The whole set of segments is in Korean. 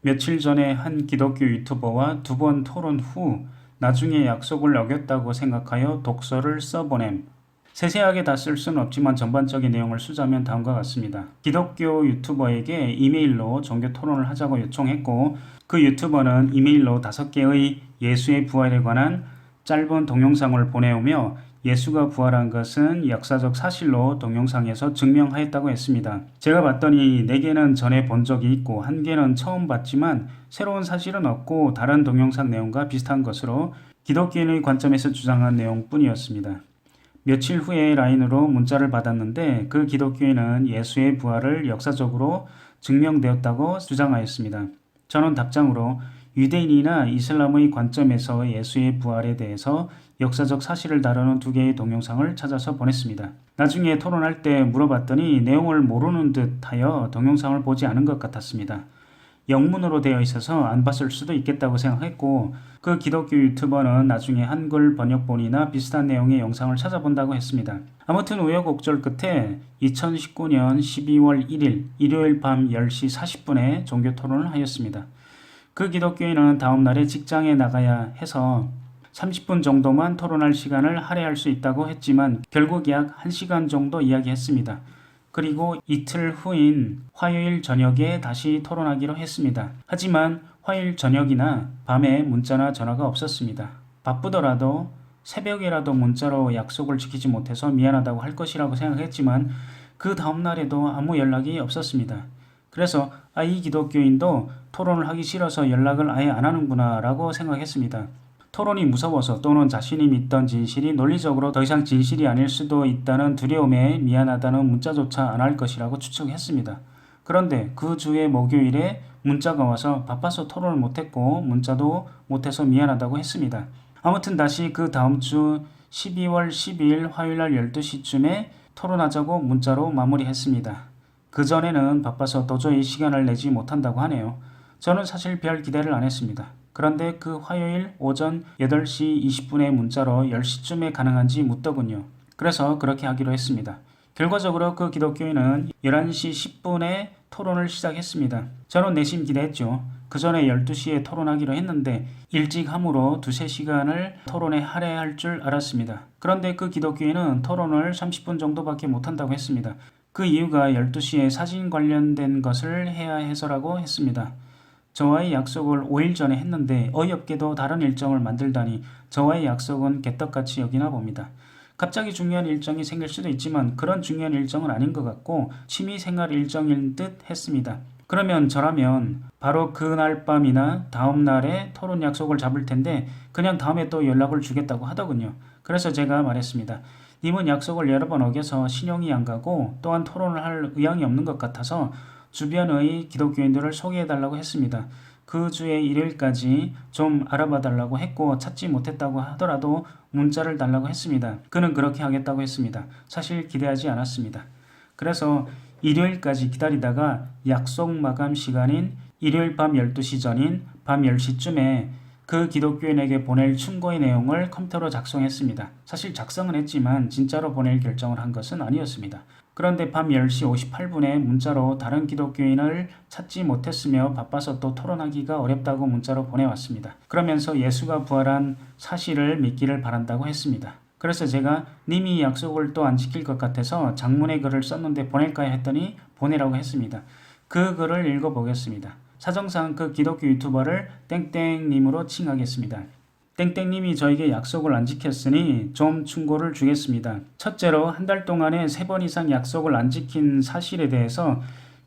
며칠 전에 한 기독교 유튜버와 2번 토론 후 나중에 약속을 어겼다고 생각하여 독서를 써보냄. 세세하게 다 쓸 수는 없지만 전반적인 내용을 쓰자면 다음과 같습니다. 기독교 유튜버에게 이메일로 종교 토론을 하자고 요청했고, 그 유튜버는 이메일로 5개의 예수의 부활에 관한 짧은 동영상을 보내오며 예수가 부활한 것은 역사적 사실로 동영상에서 증명하였다고 했습니다. 제가 봤더니 4개는 전에 본 적이 있고 1개는 처음 봤지만 새로운 사실은 없고 다른 동영상 내용과 비슷한 것으로 기독교인의 관점에서 주장한 내용뿐이었습니다. 며칠 후에 라인으로 문자를 받았는데 그 기독교인은 예수의 부활을 역사적으로 증명되었다고 주장하였습니다. 저는 답장으로 유대인이나 이슬람의 관점에서 예수의 부활에 대해서 역사적 사실을 다루는 2개의 동영상을 찾아서 보냈습니다. 나중에 토론할 때 물어봤더니 내용을 모르는 듯 하여 동영상을 보지 않은 것 같았습니다. 영문으로 되어 있어서 안 봤을 수도 있겠다고 생각했고, 그 기독교 유튜버는 나중에 한글 번역본이나 비슷한 내용의 영상을 찾아본다고 했습니다. 아무튼 우여곡절 끝에 2019년 12월 1일 일요일 밤 10시 40분에 종교 토론을 하였습니다. 그 기독교인은 다음날에 직장에 나가야 해서 30분 정도만 토론할 시간을 할애할 수 있다고 했지만 결국 약 1시간 정도 이야기했습니다. 그리고 이틀 후인 화요일 저녁에 다시 토론하기로 했습니다. 하지만 화요일 저녁이나 밤에 문자나 전화가 없었습니다. 바쁘더라도 새벽이라도 문자로 약속을 지키지 못해서 미안하다고 할 것이라고 생각했지만 그 다음날에도 아무 연락이 없었습니다. 그래서 이 기독교인도 토론을 하기 싫어서 연락을 아예 안 하는구나 라고 생각했습니다. 토론이 무서워서 또는 자신이 믿던 진실이 논리적으로 더 이상 진실이 아닐 수도 있다는 두려움에 미안하다는 문자조차 안 할 것이라고 추측했습니다. 그런데 그 주의 목요일에 문자가 와서 바빠서 토론을 못했고 문자도 못해서 미안하다고 했습니다. 아무튼 다시 그 다음 주 12월 12일 화요일날 12시쯤에 토론하자고 문자로 마무리했습니다. 그전에는 바빠서 도저히 시간을 내지 못한다고 하네요. 저는 사실 별 기대를 안 했습니다. 그런데 그 화요일 오전 8시 20분에 문자로 10시쯤에 가능한지 묻더군요. 그래서 그렇게 하기로 했습니다. 결과적으로 그 기독교인은 11시 10분에 토론을 시작했습니다. 저는 내심 기대했죠. 그 전에 12시에 토론하기로 했는데 일찍 함으로 2-3시간을 토론에 할애할 줄 알았습니다. 그런데 그 기독교인은 토론을 30분 정도밖에 못한다고 했습니다. 그 이유가 12시에 사진 관련된 것을 해야 해서라고 했습니다. 저와의 약속을 5일 전에 했는데 어이없게도 다른 일정을 만들다니 저와의 약속은 개떡같이 여기나 봅니다. 갑자기 중요한 일정이 생길 수도 있지만 그런 중요한 일정은 아닌 것 같고 취미생활 일정인 듯 했습니다. 그러면 저라면 바로 그날 밤이나 다음 날에 토론 약속을 잡을 텐데 그냥 다음에 또 연락을 주겠다고 하더군요. 그래서 제가 말했습니다. 님은 약속을 여러 번 어겨서 신용이 안 가고 또한 토론을 할 의향이 없는 것 같아서 주변의 기독교인들을 소개해달라고 했습니다. 그 주의 일요일까지 좀 알아봐달라고 했고 찾지 못했다고 하더라도 문자를 달라고 했습니다. 그는 그렇게 하겠다고 했습니다. 사실 기대하지 않았습니다. 그래서 일요일까지 기다리다가 약속 마감 시간인 일요일 밤 12시 전인 밤 10시쯤에 그 기독교인에게 보낼 충고의 내용을 컴퓨터로 작성했습니다. 사실 작성은 했지만 진짜로 보낼 결정을 한 것은 아니었습니다. 그런데 밤 10시 58분에 문자로 다른 기독교인을 찾지 못했으며 바빠서 또 토론하기가 어렵다고 문자로 보내왔습니다. 그러면서 예수가 부활한 사실을 믿기를 바란다고 했습니다. 그래서 제가 님이 약속을 또 안 지킬 것 같아서 장문의 글을 썼는데 보낼까요 했더니 보내라고 했습니다. 그 글을 읽어보겠습니다. 사정상 그 기독교 유튜버를 땡땡님으로 칭하겠습니다. 땡땡님이 저에게 약속을 안 지켰으니 좀 충고를 주겠습니다. 첫째로 한 달 동안에 3번 이상 약속을 안 지킨 사실에 대해서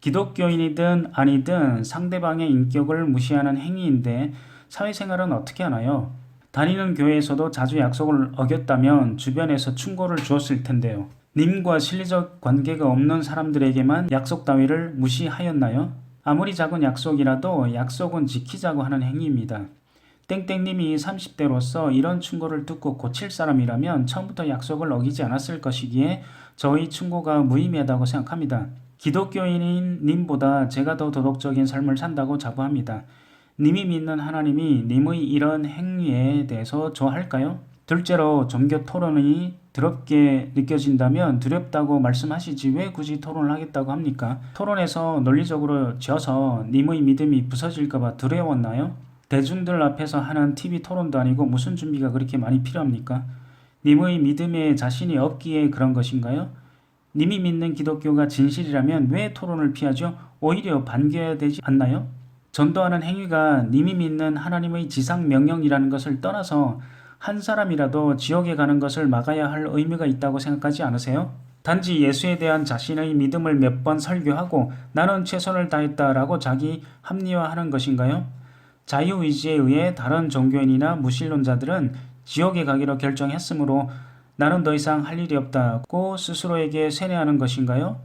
기독교인이든 아니든 상대방의 인격을 무시하는 행위인데 사회생활은 어떻게 하나요? 다니는 교회에서도 자주 약속을 어겼다면 주변에서 충고를 주었을 텐데요. 님과 실리적 관계가 없는 사람들에게만 약속 따위를 무시하였나요? 아무리 작은 약속이라도 약속은 지키자고 하는 행위입니다. 땡땡님이 30대로서 이런 충고를 듣고 고칠 사람이라면 처음부터 약속을 어기지 않았을 것이기에 저의 충고가 무의미하다고 생각합니다. 기독교인인 님보다 제가 더 도덕적인 삶을 산다고 자부합니다. 님이 믿는 하나님이 님의 이런 행위에 대해서 좋아할까요? 둘째로 종교 토론이 더럽게 느껴진다면 두렵다고 말씀하시지 왜 굳이 토론을 하겠다고 합니까? 토론에서 논리적으로 져서 님의 믿음이 부서질까봐 두려웠나요? 대중들 앞에서 하는 TV 토론도 아니고 무슨 준비가 그렇게 많이 필요합니까? 님의 믿음에 자신이 없기에 그런 것인가요? 님이 믿는 기독교가 진실이라면 왜 토론을 피하죠? 오히려 반겨야 되지 않나요? 전도하는 행위가 님이 믿는 하나님의 지상 명령이라는 것을 떠나서 한 사람이라도 지옥에 가는 것을 막아야 할 의미가 있다고 생각하지 않으세요? 단지 예수에 대한 자신의 믿음을 몇 번 설교하고 나는 최선을 다했다라고 자기 합리화하는 것인가요? 자유의지에 의해 다른 종교인이나 무신론자들은 지옥에 가기로 결정했으므로 나는 더 이상 할 일이 없다고 스스로에게 세뇌하는 것인가요?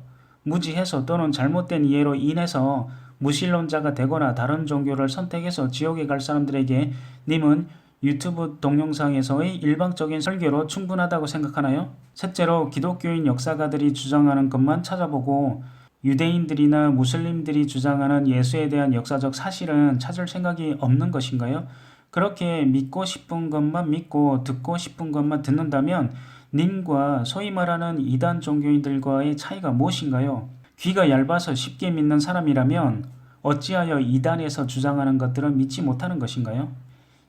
무지해서 또는 잘못된 이해로 인해서 무신론자가 되거나 다른 종교를 선택해서 지옥에 갈 사람들에게 님은 유튜브 동영상에서의 일방적인 설교로 충분하다고 생각하나요? 셋째로 기독교인 역사가들이 주장하는 것만 찾아보고 유대인들이나 무슬림들이 주장하는 예수에 대한 역사적 사실은 찾을 생각이 없는 것인가요? 그렇게 믿고 싶은 것만 믿고 듣고 싶은 것만 듣는다면 님과 소위 말하는 이단 종교인들과의 차이가 무엇인가요? 귀가 얇아서 쉽게 믿는 사람이라면 어찌하여 이단에서 주장하는 것들은 믿지 못하는 것인가요?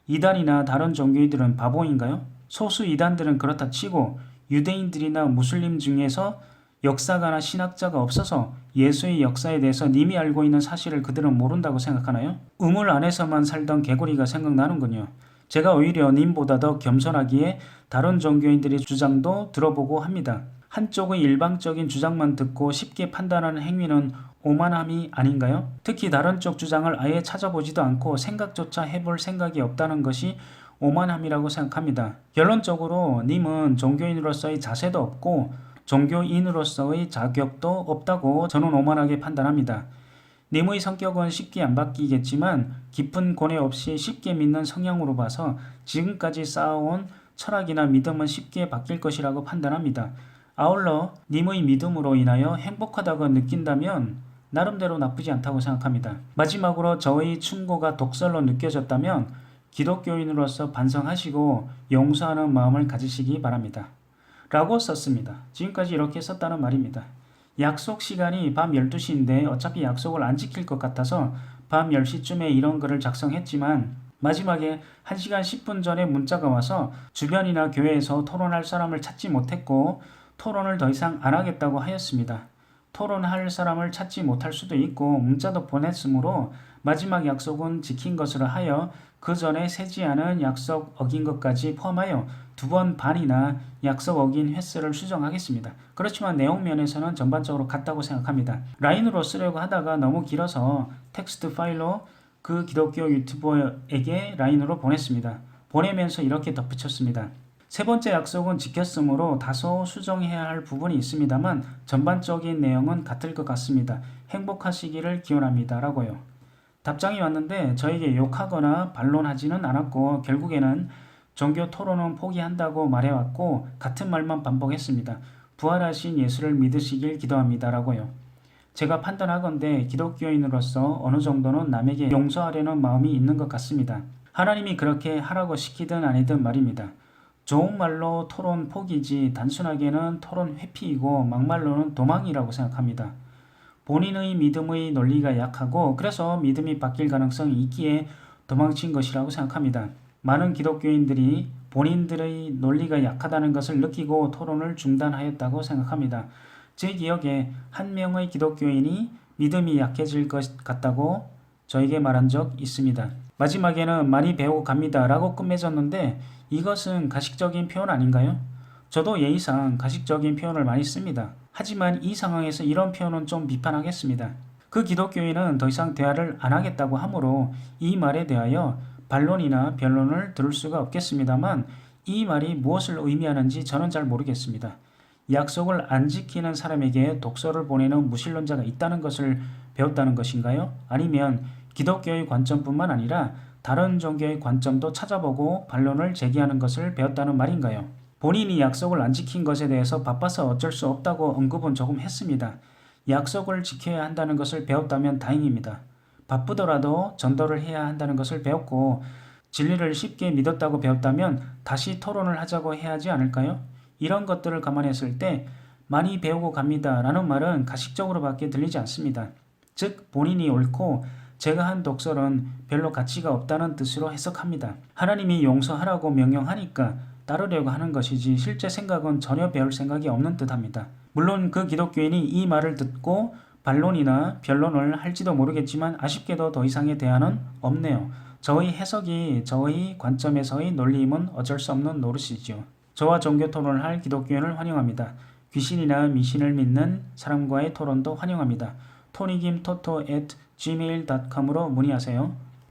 이단이나 다른 종교인들은 바보인가요? 소수 이단들은 그렇다 치고 유대인들이나 무슬림 중에서 역사가나 신학자가 없어서 예수의 역사에 대해서 님이 알고 있는 사실을 그들은 모른다고 생각하나요? 우물 안에서만 살던 개구리가 생각나는군요. 제가 오히려 님보다 더 겸손하기에 다른 종교인들의 주장도 들어보고 합니다. 한쪽의 일방적인 주장만 듣고 쉽게 판단하는 행위는 오만함이 아닌가요? 특히 다른 쪽 주장을 아예 찾아보지도 않고 생각조차 해볼 생각이 없다는 것이 오만함이라고 생각합니다. 결론적으로 님은 종교인으로서의 자세도 없고 종교인으로서의 자격도 없다고 저는 오만하게 판단합니다. 님의 성격은 쉽게 안 바뀌겠지만 깊은 고뇌 없이 쉽게 믿는 성향으로 봐서 지금까지 쌓아온 철학이나 믿음은 쉽게 바뀔 것이라고 판단합니다. 아울러 님의 믿음으로 인하여 행복하다고 느낀다면 나름대로 나쁘지 않다고 생각합니다. 마지막으로 저의 충고가 독설로 느껴졌다면 기독교인으로서 반성하시고 용서하는 마음을 가지시기 바랍니다. 라고 썼습니다. 지금까지 이렇게 썼다는 말입니다. 약속 시간이 밤 12시인데 어차피 약속을 안 지킬 것 같아서 밤 10시쯤에 이런 글을 작성했지만 마지막에 1시간 10분 전에 문자가 와서 주변이나 교회에서 토론할 사람을 찾지 못했고 토론을 더 이상 안 하겠다고 하였습니다. 토론할 사람을 찾지 못할 수도 있고 문자도 보냈으므로 마지막 약속은 지킨 것으로 하여 그 전에 세지 않은 약속 어긴 것까지 포함하여 2번 반이나 약속 어긴 횟수를 수정하겠습니다. 그렇지만 내용 면에서는 전반적으로 같다고 생각합니다. 라인으로 쓰려고 하다가 너무 길어서 텍스트 파일로 그 기독교 유튜버에게 라인으로 보냈습니다. 보내면서 이렇게 덧붙였습니다. 세 번째 약속은 지켰으므로 다소 수정해야 할 부분이 있습니다만 전반적인 내용은 같을 것 같습니다. 행복하시기를 기원합니다. 라고요. 답장이 왔는데 저에게 욕하거나 반론하지는 않았고 결국에는 종교 토론은 포기한다고 말해왔고 같은 말만 반복했습니다. 부활하신 예수를 믿으시길 기도합니다. 라고요. 제가 판단하건대 기독교인으로서 어느 정도는 남에게 용서하려는 마음이 있는 것 같습니다. 하나님이 그렇게 하라고 시키든 아니든 말입니다. 좋은 말로 토론 포기지 단순하게는 토론 회피이고 막말로는 도망이라고 생각합니다. 본인의 믿음의 논리가 약하고 그래서 믿음이 바뀔 가능성이 있기에 도망친 것이라고 생각합니다. 많은 기독교인들이 본인들의 논리가 약하다는 것을 느끼고 토론을 중단하였다고 생각합니다. 제 기억에 한 명의 기독교인이 믿음이 약해질 것 같다고 저에게 말한 적 있습니다. 마지막에는 많이 배우고 갑니다 라고 끝맺었는데 이것은 가식적인 표현 아닌가요? 저도 예의상 가식적인 표현을 많이 씁니다. 하지만 이 상황에서 이런 표현은 좀 비판하겠습니다. 그 기독교인은 더 이상 대화를 안 하겠다고 하므로 이 말에 대하여 반론이나 변론을 들을 수가 없겠습니다만 이 말이 무엇을 의미하는지 저는 잘 모르겠습니다. 약속을 안 지키는 사람에게 독서를 보내는 무신론자가 있다는 것을 배웠다는 것인가요? 아니면 기독교의 관점뿐만 아니라 다른 종교의 관점도 찾아보고 반론을 제기하는 것을 배웠다는 말인가요? 본인이 약속을 안 지킨 것에 대해서 바빠서 어쩔 수 없다고 언급은 조금 했습니다. 약속을 지켜야 한다는 것을 배웠다면 다행입니다. 바쁘더라도 전도를 해야 한다는 것을 배웠고 진리를 쉽게 믿었다고 배웠다면 다시 토론을 하자고 해야 하지 않을까요? 이런 것들을 감안했을 때 많이 배우고 갑니다 라는 말은 가식적으로밖에 들리지 않습니다. 즉 본인이 옳고 제가 한 독설은 별로 가치가 없다는 뜻으로 해석합니다. 하나님이 용서하라고 명령하니까 따르려고 하는 것이지 실제 생각은 전혀 배울 생각이 없는 듯합니다. 물론 그 기독교인이 이 말을 듣고 반론이나 변론을 할지도 모르겠지만 아쉽게도 더 이상의 대안은 없네요. 저의 해석이 저의 관점에서의 논리임은 어쩔 수 없는 노릇이지요. 저와 종교 토론을 할 기독교인을 환영합니다. 귀신이나 미신을 믿는 사람과의 토론도 환영합니다. 토니김토토@gmail.com으로 문의하세요.